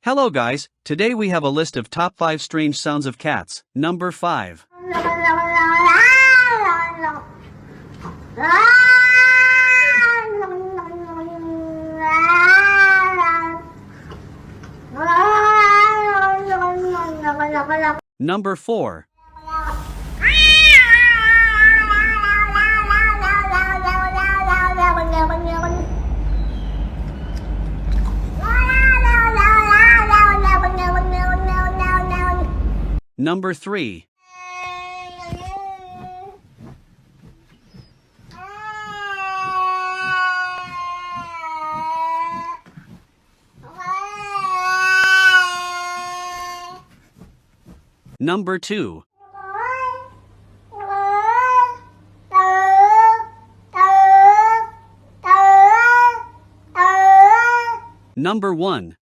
Hello guys, today we have a list of top 5 strange sounds of cats. Number 5. Number 4. Number 3. Number 2. Number 1.